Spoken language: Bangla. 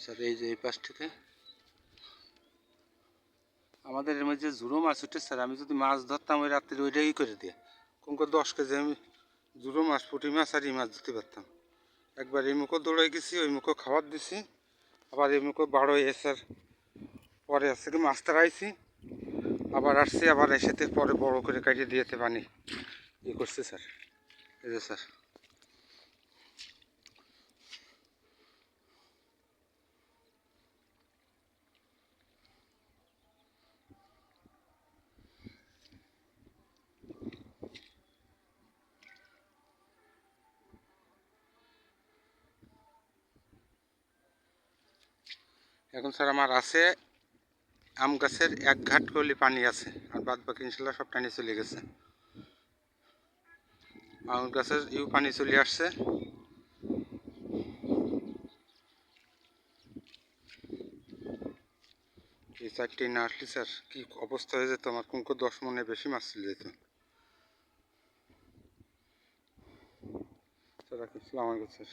স্যার এই যে এই পাশ থেকে আমাদের এর মধ্যে জুড়ো মাছ উঠে স্যার। আমি যদি মাছ ধরতাম ওই রাত্রে ওইটাই করে দিয়ে কোনকে 10 কেজি আমি জুড়ো মাছ, পুঁটি মাছ আর এই মাছ ধরতে পারতাম। একবার এই মুখো দৌড়াই গেছি, ওই মুখো খাবার দিছি, আবার এই মুখো বাড়ো স্যার। পরে আসছে কি মাছ তাড়াইছি, আবার আসছি, আবার এসেতে পরে বড় করে কাটিয়ে দিয়েতে পানি ই করছে স্যার। এই যে স্যার এখন স্যার আমার আছে আম গাছের 1 ঘাট করলে পানি আছে, আর বাদ বাকি ইনশাল্লাহ সব টানি চলে গেছে। আম গাছের ইউ পানি চলে আসছে। এই 4টি না আসলে স্যার কি অবস্থা হয়ে যেত আমার, কোনকো 10 মনে বেশি মাছ চলে যেত স্যার। আসসালামু আলাইকুম স্যার।